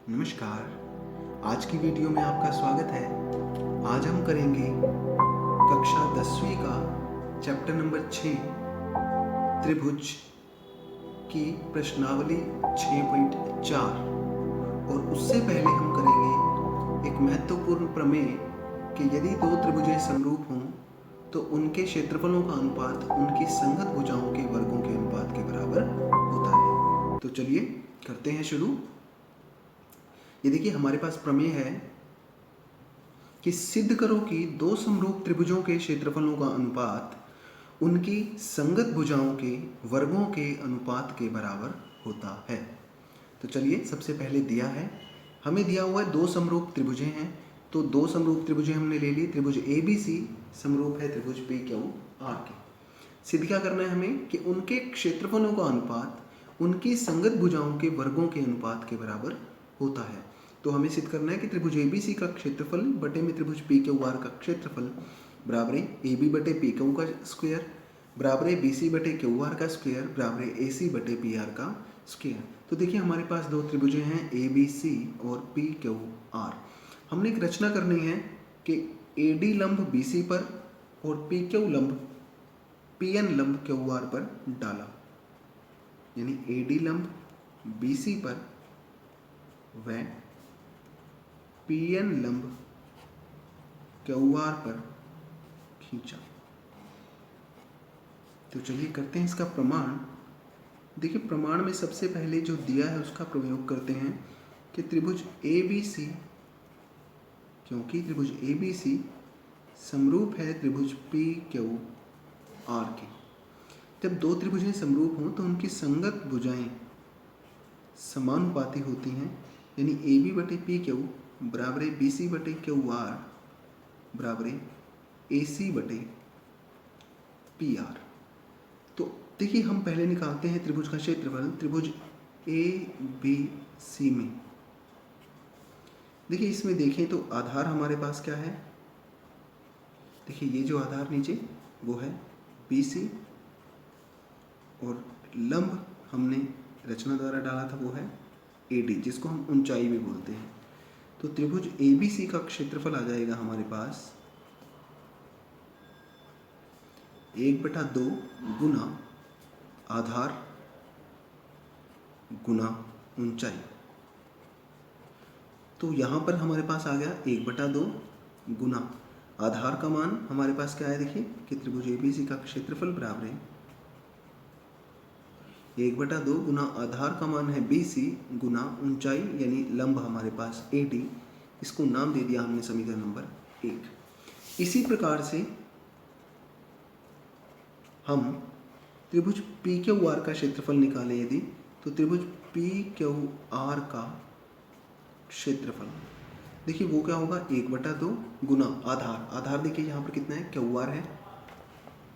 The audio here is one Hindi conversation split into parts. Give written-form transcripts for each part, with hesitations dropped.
नमस्कार। आज की वीडियो में आपका स्वागत है। आज हम करेंगे कक्षा 10वीं का चैप्टर नंबर 6 त्रिभुज की प्रश्नावली 6.4 और उससे पहले हम करेंगे एक महत्वपूर्ण प्रमेय कि यदि दो त्रिभुजें समरूप हों तो उनके क्षेत्रफलों का अनुपात उनकी संगत भुजाओं के वर्गों के अनुपात के बराबर होता है। तो चलिए करते हैं शुरू। ये देखिए हमारे पास प्रमेय है कि सिद्ध करो कि दो समरूप त्रिभुजों के क्षेत्रफलों का अनुपात उनकी संगत भुजाओं के वर्गों के अनुपात के बराबर होता है। तो चलिए सबसे पहले दिया है, हमें दिया हुआ है दो समरूप त्रिभुजें हैं। तो दो समरूप त्रिभुजें हमने ले ली। त्रिभुज ABC समरूप है त्रिभुज PQR के। सिद्ध क्या करना है हमें कि उनके क्षेत्रफलों का अनुपात उनकी संगत भुजाओं के वर्गों के अनुपात के बराबर होता है। तो हमें सिद्ध करना है कि त्रिभुज ABC का क्षेत्रफल बटे में त्रिभुज PQR का क्षेत्रफल बराबर है AB बटे PQ का स्क्वायर बराबर है BC बटे QR का स्क्वायर बराबर है AC बटे PR का स्क्वायर। तो देखिए हमारे पास दो त्रिभुजें हैं ABC और PQR। हमने एक रचना करनी है कि AD लंब BC पर और PQ लंब PN लंब QR पर डाला, यानी AD लंब BC पर व PN लंब QR पर खींचा। तो चलिए करते हैं इसका प्रमाण। देखिए प्रमाण में सबसे पहले जो दिया है उसका प्रयोग करते हैं कि त्रिभुज ABC, क्योंकि त्रिभुज ABC समरूप है त्रिभुज PQR के। जब दो त्रिभुजें समरूप हों तो उनकी संगत भुजाएं समानुपाती होती हैं, यानी AB बटे PQ बराबर है BC बटे QR बराबर है AC बटे PR। तो देखिए हम पहले निकालते हैं त्रिभुज का क्षेत्रफल। त्रिभुज ABC में देखिए इसमें देखें तो आधार हमारे पास क्या है। देखिए ये जो आधार नीचे वो है BC और लंब हमने रचना द्वारा डाला था वो है AD, जिसको हम ऊंचाई भी बोलते हैं। तो त्रिभुज ABC का क्षेत्रफल आ जाएगा हमारे पास 1/2 गुना आधार गुना ऊंचाई। तो यहाँ पर हमारे पास आ गया 1/2 गुना आधार का मान हमारे पास क्या है। देखिए कि त्रिभुज ABC का क्षेत्रफल बराबर है 1/2 गुना आधार का मान है BC गुना ऊंचाई यानी लंब हमारे पास AD, इसको नाम दे दिया हमने समीकरण नंबर 1। इसी प्रकार से हम त्रिभुज PQR का क्षेत्रफल निकालें यदि, तो त्रिभुज PQR का क्षेत्रफल देखिए वो क्या होगा 1/2 गुना आधार देखिए यहाँ पर कितना है QR है,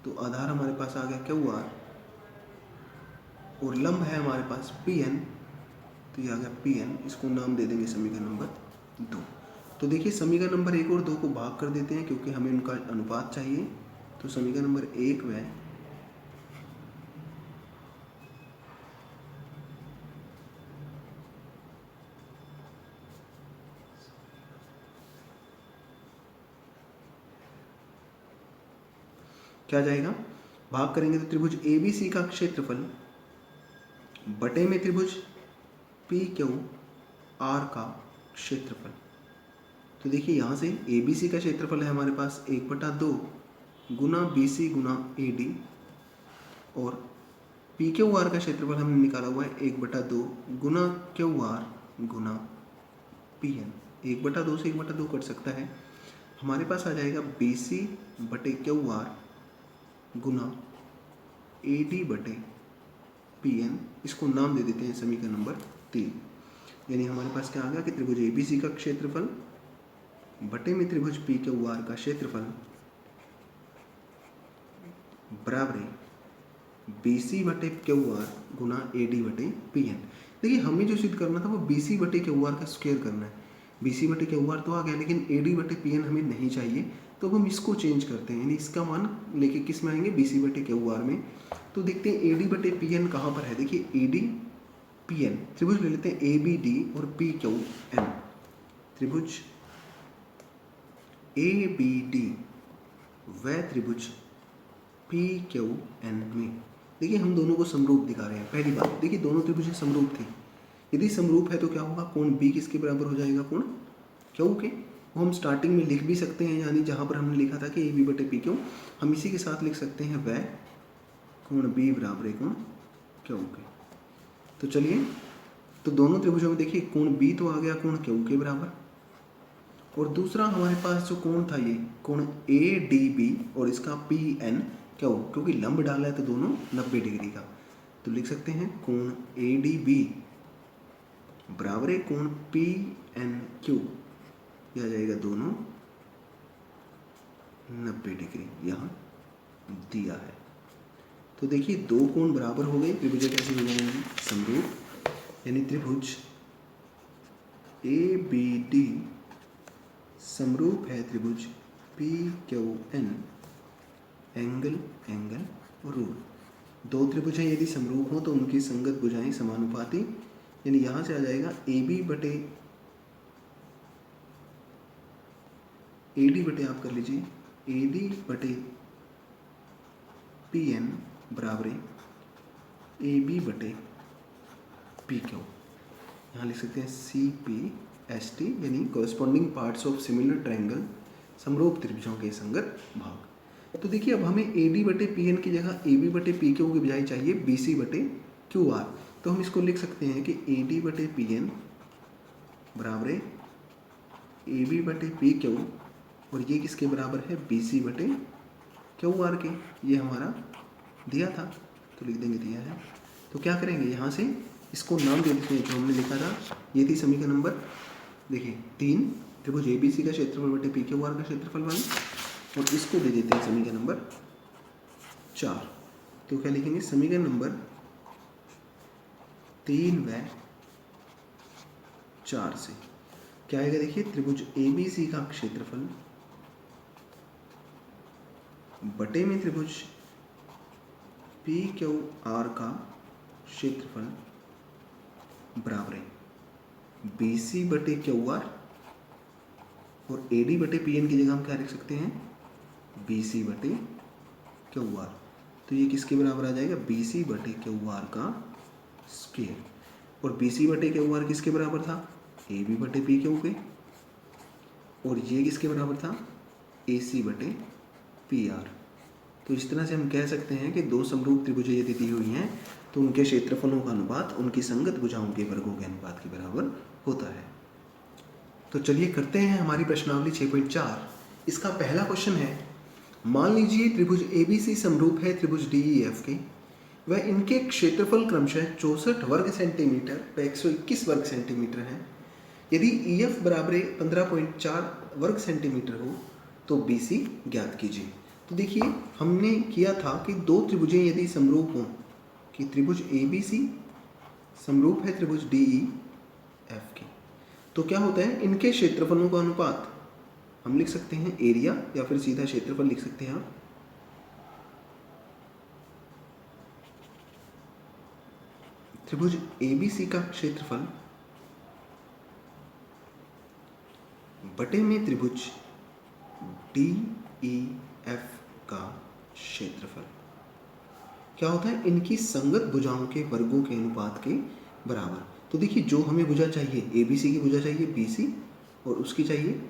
तो आधार हमारे पास आ गया QR और लंब है हमारे पास PN, तो ये आ गया PN, इसको नाम दे देंगे समीकरण नंबर 2। तो देखिए समीकरण नंबर 1 और 2 को भाग कर देते हैं क्योंकि हमें उनका अनुपात चाहिए। तो समीकरण नंबर 1 में क्या जाएगा, भाग करेंगे तो त्रिभुज ABC का क्षेत्रफल बटे में त्रिभुज PQR का क्षेत्रफल। तो देखिए यहाँ से ABC का क्षेत्रफल है हमारे पास 1/2 गुना BC गुना AD और PQR का क्षेत्रफल हमने निकाला हुआ है 1/2 गुना QR गुना PN। 1/2 से 1/2 कट सकता है, हमारे पास आ जाएगा BC बटे QR गुना AD बटे PN, इसको नाम दे देते हैं समीकरण नंबर 3। यानी हमारे पास क्या आ गया कि त्रिभुज ABC का क्षेत्रफल बटे में त्रिभुज PQR का क्षेत्रफल बराबर है BC बटे QR गुना AD बटे PN। देखिए हमें जो सिद्ध करना था वो BC बटे QR का स्क्वायर करना है। BC बटे QR तो आ गया, लेकिन AD बटे PN हमें नहीं चाहिए, तो हम इसको चेंज करते हैं, यानी इसका मान लेके किस में आएंगे BC बटे QR में। तो देखते हैं AD बटे PN कहाँ पर है। देखिए AD पी एन, त्रिभुज ले लेते हैं ए बी डी और पी क्यू एन। त्रिभुज ए बी डी व त्रिभुज पी क्यू एन में देखिए हम दोनों को समरूप दिखा रहे हैं। पहली बात देखिए दोनों त्रिभुजें समरूप थी, यदि समरूप है तो क्या होगा, कोण बी किसके बराबर हो जाएगा, कोण क्यू के। वो हम स्टार्टिंग में लिख भी सकते हैं, यानी जहाँ पर हमने लिखा था कि ए बी बटे पी क्यू, हम इसी के साथ लिख सकते हैं वह कोण बी बराबर है कोण क्यू के। तो चलिए, तो दोनों त्रिभुजों में देखिए कोण बी तो आ गया कोण क्यू के बराबर, और दूसरा हमारे पास जो कोण था ये कोण ए डी बी और इसका पी एन क्यू, क्योंकि लंब डाला है तो दोनों 90 डिग्री का, तो लिख सकते हैं कोण ए डी बी बराबर है कोण पी एन क्यू, यह आ जाएगा दोनों 90 डिग्री यहाँ दिया है। तो देखिए दो कोण बराबर हो गए, त्रिभुज कैसे हो जाएंगे, समरूप, यानी त्रिभुज ए बी डी समरूप है त्रिभुज P Q N, angle angle और रूल। दो त्रिभुज हैं यदि समरूप हो तो उनकी संगत भुजाएं समानुपाती, यानी यहाँ से आ जाएगा ए बी बटे ए डी बटे आप कर लीजिए ए डी बटे पी एन बराबर ए बी बटे पी क्यू। यहाँ लिख सकते हैं सी पी एस टी, यानी corresponding parts of similar triangle, समरूप त्रिभुजों के संगत भाग। तो देखिए अब हमें ए डी बटे पी एन की जगह ए बी बटे पी क्यू की बजाय चाहिए बी सी बटे क्यू आर। तो हम इसको लिख सकते हैं कि ए डी बटे पी एन बराबर ए बी बटे पी क्यू, और ये किसके बराबर है, बी सी बटे क्यू आर के। ये हमारा दिया था तो लिख देंगे दिया है। तो क्या करेंगे, यहाँ से इसको नाम दे देते हैं जो हमने लिखा था, ये थी समीकरण नंबर देखिए 3, त्रिभुज ए बी सी का क्षेत्रफल बटे पी क्यू आर का क्षेत्रफल वाली, और इसको दे देते हैं समीकरण नंबर 4। तो क्या लिखेंगे, समीकरण नंबर 3 व 4 से क्या आएगा, देखिए त्रिभुज ए बी सी का क्षेत्रफल बटे में त्रिभुज पी क्यू आर का क्षेत्रफल बराबर है बी सी बटे क्यू आर, और ए डी बटे पी एन की जगह हम क्या लिख सकते हैं, बी सी बटे क्यू आर। तो ये किसके बराबर आ जाएगा, बी सी बटे क्यू आर का स्क्वायर, और बी सी बटे क्यू आर किसके बराबर था, ए बी बटे पी क्यू के, और ये किसके बराबर था, ए सी बटे पी आर। तो इस तरह से हम कह सकते हैं कि दो समरूप त्रिभुजें यदि दी हुई हैं तो उनके क्षेत्रफलों का अनुपात उनकी संगत भुजाओं के वर्गों के अनुपात के बराबर होता है। तो चलिए करते हैं हमारी प्रश्नावली 6.4। इसका पहला क्वेश्चन है, मान लीजिए त्रिभुज एबीसी समरूप है त्रिभुज डीईएफ के, वह इनके क्षेत्रफल क्रमशः 64 वर्ग सेंटीमीटर व 121 वर्ग सेंटीमीटर है। यदि ईएफ बराबर 15.4 वर्ग सेंटीमीटर हो तो बीसी ज्ञात कीजिए। तो देखिए हमने किया था कि दो त्रिभुजें यदि समरूप हों, कि त्रिभुज एबीसी समरूप है त्रिभुज डीईएफ के, तो क्या होता है, इनके क्षेत्रफलों का अनुपात हम लिख सकते हैं एरिया, या फिर सीधा क्षेत्रफल लिख सकते हैं आप। त्रिभुज एबीसी का क्षेत्रफल बटे में त्रिभुज डीईएफ का क्षेत्रफल क्या होता है, इनकी संगत भुजाओं के वर्गों के अनुपात के बराबर। तो देखिए जो हमें भुजा चाहिए, एबीसी की भुजा चाहिए बीसी और उसकी चाहिए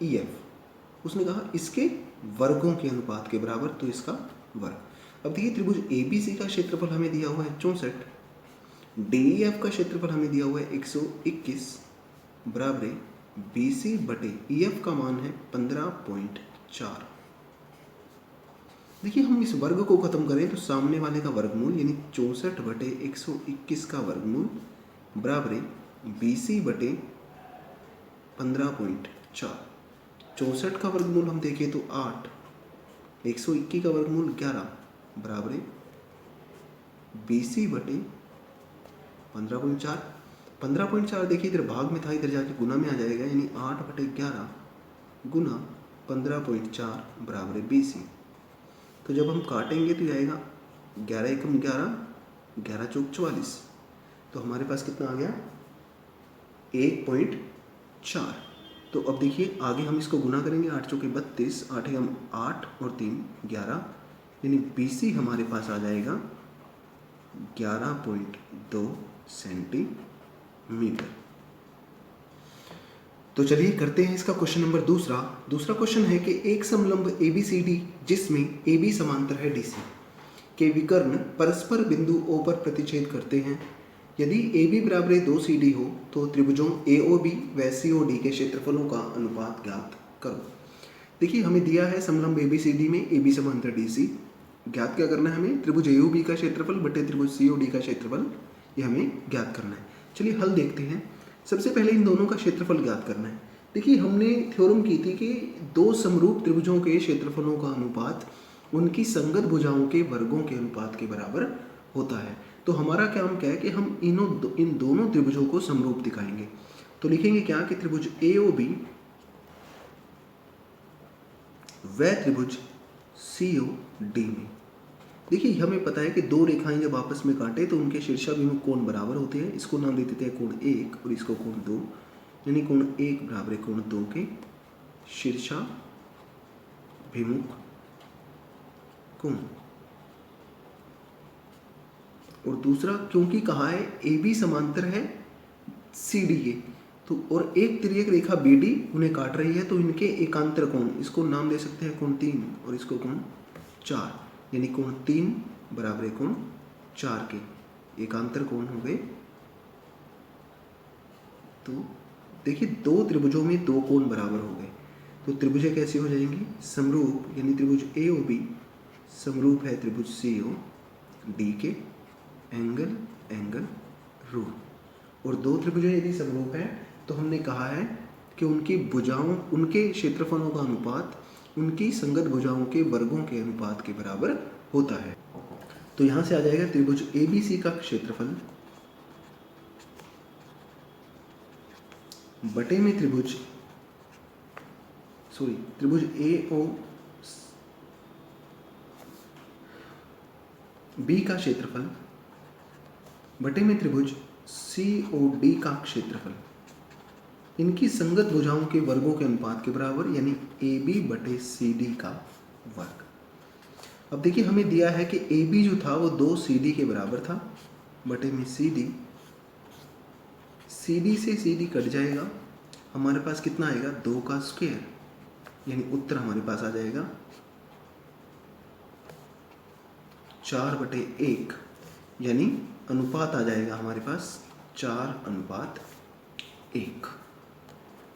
ईएफ, उसने कहा इसके वर्गों के अनुपात के बराबर, तो इसका वर्ग। अब देखिए त्रिभुज एबीसी का क्षेत्रफल हमें दिया हुआ है 64, डीईएफ का क्षेत्रफल हमें दिया हुआ है 121 बराबर बीसी बटे ईएफ का मान है 15.4। देखिए हम इस वर्ग को खत्म करें तो सामने वाले का वर्गमूल यानी 64 बटे 121 का वर्गमूल बराबर बीसी बटे 15.4। 64 का वर्गमूल हम देखें तो 8, 121 का वर्गमूल 11 बराबर बीसी बटे 15.4। 15.4 देखिए इधर भाग में था, इधर जाके गुना में आ जाएगा, यानी 8 बटे 11 गुना 15.4 बराबर बीसी। तो जब हम काटेंगे तो आएगा 11 एकम 11, 11 चौक 44। तो हमारे पास कितना आ गया 1.4। तो अब देखिए आगे हम इसको गुना करेंगे, 8 चौके 32, 8 हम 8 और 3 11, यानी BC हमारे पास आ जाएगा 11.2 सेंटीमीटर। तो चलिए करते हैं इसका क्वेश्चन नंबर दूसरा। दूसरा क्वेश्चन है कि एक समलंब ABCD जिसमें AB समांतर है DC के विकर्ण परस्पर बिंदु O पर प्रतिच्छेद करते हैं। यदि AB बराबर 2CD हो तो त्रिभुजों AOB व COD के क्षेत्रफलों का अनुपात ज्ञात करो। देखिए हमें दिया है समलंब ABCD में AB समांतर DC, ज्ञात क्या करना है हमें, त्रिभुज AOB का क्षेत्रफल बटे त्रिभुज COD का क्षेत्रफल, ये हमें ज्ञात करना है। चलिए हल देखते हैं। सबसे पहले इन दोनों का क्षेत्रफल ज्ञात करना है। देखिए हमने थ्योरम की थी कि दो समरूप त्रिभुजों के क्षेत्रफलों का अनुपात उनकी संगत भुजाओं के वर्गों के अनुपात के बराबर होता है। तो हमारा काम क्या है कि हम इन दोनों त्रिभुजों को समरूप दिखाएंगे। तो लिखेंगे क्या कि त्रिभुज AOB व त्रिभुज COD में, देखिए हमें पता है कि दो रेखाएं जब आपस में काटे तो उनके शीर्षाभिमुख कोण बराबर होते हैं। इसको नाम दे देते हैं कोण 1 और इसको कोण 2, यानी कोण 1 बराबर है कोण 2 के शीर्षाभिमुख कोण। और दूसरा क्योंकि कहा है AB समांतर है CD के, तो और एक तिर्यक रेखा BD उन्हें काट रही है, तो इनके एकांतर कोण, इसको नाम दे सकते हैं कोण 3 और इसको कोण 4, यानी कोण 3 बराबर है कोण 4 के एकांतर कोण हो गए। तो देखिए दो त्रिभुजों में दो कोण बराबर हो गए, तो त्रिभुजें कैसी हो जाएंगी, समरूप, यानी त्रिभुज AOB समरूप है त्रिभुज COD के एंगल एंगल रूल। और दो त्रिभुजें यदि समरूप हैं तो हमने कहा है कि उनकी भुजाओं, उनके क्षेत्रफलों का अनुपात उनकी संगत भुजाओं के वर्गों के अनुपात के बराबर होता है। तो यहां से आ जाएगा त्रिभुज ABC का क्षेत्रफल बटे में त्रिभुज AOB का क्षेत्रफल बटे में त्रिभुज COD का क्षेत्रफल, इनकी संगत भुजाओं के वर्गों के अनुपात के बराबर, यानी AB बटे CD का वर्ग। अब देखिए हमें दिया है कि AB जो था वो 2 CD के बराबर था, बटे में CD से CD कट जाएगा, हमारे पास कितना आएगा 2 का स्क्वायर, यानी उत्तर हमारे पास आ जाएगा 4/1, यानी अनुपात आ जाएगा हमारे पास 4:1।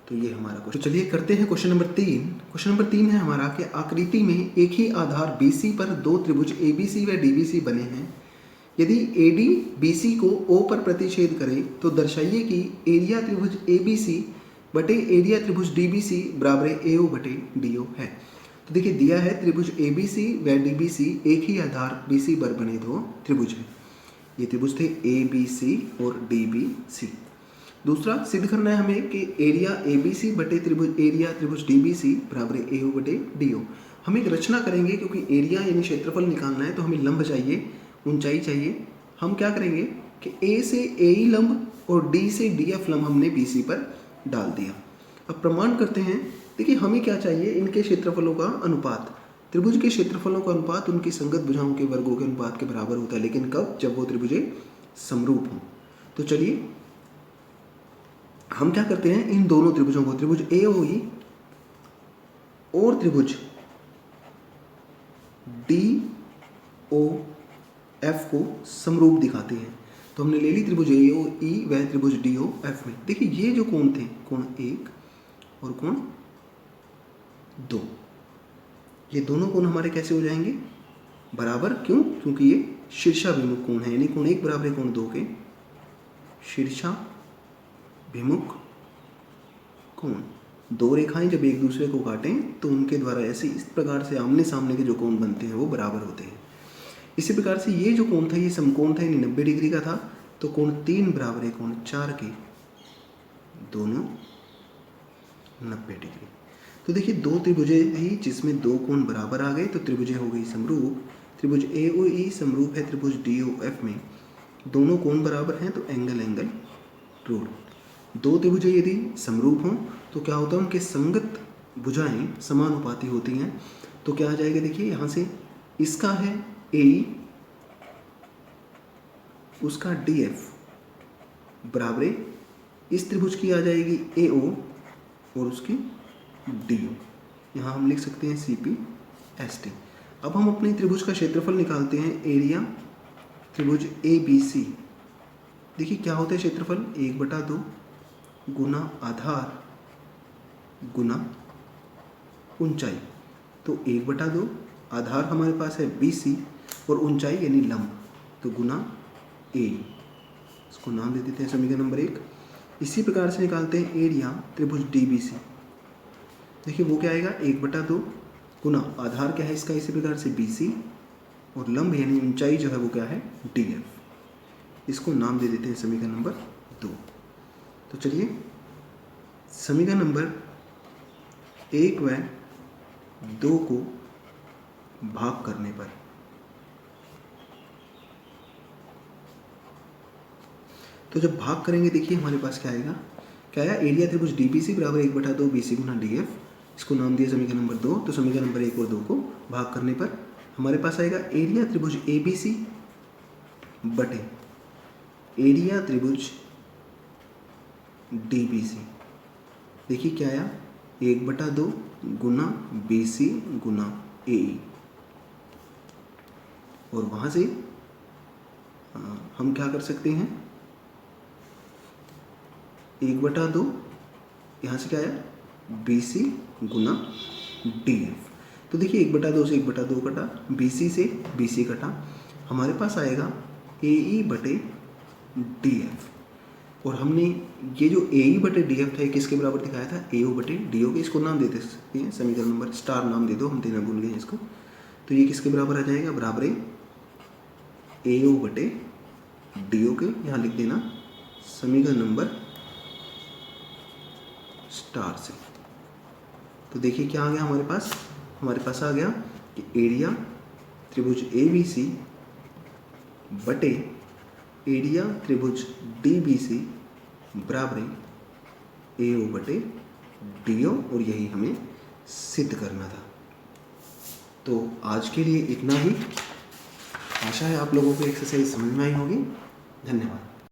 तो ये हमारा क्वेश्चन। तो चलिए करते हैं क्वेश्चन नंबर 3। क्वेश्चन नंबर 3 है हमारा कि आकृति में एक ही आधार BC पर दो त्रिभुज ABC व DBC बने हैं। यदि AD BC को O पर प्रतिच्छेद करे तो दर्शाइए कि एरिया त्रिभुज ABC बटे एरिया त्रिभुज DBC बराबर AO बटे DO है। तो देखिए दिया है त्रिभुज ABC व DBC एक ही आधार BC पर बने दो त्रिभुज हैं। ये त्रिभुज थे ABC और DBC। दूसरा सिद्ध करना है हमें कि एरिया ABC बटे एरिया त्रिभुज DBC बराबर AO बटे DO। हम एक रचना करेंगे क्योंकि एरिया यानी क्षेत्रफल निकालना है, तो हमें लंब चाहिए, ऊंचाई चाहिए। हम क्या करेंगे कि A से AE लंब और D से DF लंब हमने BC पर डाल दिया। अब प्रमाण करते हैं। देखिए हमें क्या चाहिए, इनके क्षेत्रफलों का अनुपात, त्रिभुज के क्षेत्रफलों का अनुपात उनकी संगत भुजाओं के वर्गों के अनुपात के बराबर होता है, लेकिन कब, जब वो त्रिभुजें समरूप हों। तो चलिए हम क्या करते हैं, इन दोनों त्रिभुजों को, त्रिभुज AOE और त्रिभुज DOF को समरूप दिखाते हैं। तो हमने ले ली त्रिभुज AOE व त्रिभुज DOF में। देखिए ये जो कोण थे, कोण 1 और कोण 2, ये दोनों कोण हमारे कैसे हो जाएंगे, बराबर। क्यों, क्योंकि ये शीर्षाभिमुख कोण है, यानी कोण 1 बराबर है कोण 2 के शीर्षाभिमुख कोण। दो रेखाएं जब एक दूसरे को काटें तो उनके द्वारा ऐसे इस प्रकार से आमने सामने के जो कोण बनते हैं वो बराबर होते हैं। इसी प्रकार से ये जो कोण था ये समकोण था, यानी 90 डिग्री का था। तो कोण 3 बराबर है कोण 4 के, दोनों 90 डिग्री। तो देखिए दो त्रिभुजें थी जिसमें दो कोण बराबर आ गए, तो त्रिभुजें हो गई समरूप। त्रिभुज AOE समरूप है त्रिभुज DOF में, दोनों कोण बराबर हैं तो एंगल एंगल रूट। दो त्रिभुज यदि समरूप हों तो क्या होता है, उनके संगत भुजाएं समानुपाती होती हैं। तो क्या आ जाएगा, देखिए यहाँ से इसका है AE, उसका DF बराबर इस त्रिभुज की आ जाएगी AO और उसकी DO। यहाँ हम लिख सकते हैं CPST। अब हम अपने त्रिभुज का क्षेत्रफल निकालते हैं, एरिया त्रिभुज ABC। देखिए क्या होता है क्षेत्रफल, 1/2 गुना आधार गुना ऊंचाई। तो 1/2 आधार हमारे पास है BC और ऊंचाई यानी लंब तो गुना A। इसको नाम दे देते हैं समीकरण नंबर 1। इसी प्रकार से निकालते हैं एरिया त्रिभुज DBC। देखिए वो क्या आएगा, 1/2 गुना आधार क्या है इसका, इसी प्रकार से BC और लंब यानी ऊंचाई जो है वो क्या है DF। इसको नाम दे देते हैं समीकरण नंबर 2। तो चलिए समीकरण नंबर 1 व 2 को भाग करने पर, तो जब भाग करेंगे देखिए हमारे पास क्या आएगा, क्या आया, एरिया त्रिभुज DBC बराबर 1/2 BC गुना DF। इसको नाम दिया समीकरण नंबर 2। तो समीकरण नंबर 1 और 2 को भाग करने पर हमारे पास आएगा एरिया त्रिभुज ABC बटे एरिया त्रिभुज DBC। देखिए क्या आया, 1/2 गुना BC गुना AE। और वहाँ से हम क्या कर सकते हैं, 1/2 यहाँ से क्या आया BC गुना DF। तो देखिए 1/2 से 1/2 कटा, BC से BC कटा, हमारे पास आएगा AE बटे DF। और हमने ये जो AE बटे DF था, किसके बराबर दिखाया था, AO बटे DO के। इसको नाम दे सकते हैं समीकरण नंबर स्टार नाम दे दो, हम देना भूल गए इसको। तो ये किसके बराबर आ जाएगा, बराबर है AO बटे DO के। यहाँ लिख देना समीकरण नंबर स्टार से। तो देखिए क्या आ गया हमारे पास आ गया कि एरिया त्रिभुज ABC बटे एरिया त्रिभुज DBC बराबर AO बटे DO, और यही हमें सिद्ध करना था। तो आज के लिए इतना ही। आशा है आप लोगों को एक्सरसाइज समझ में आई होगी। धन्यवाद।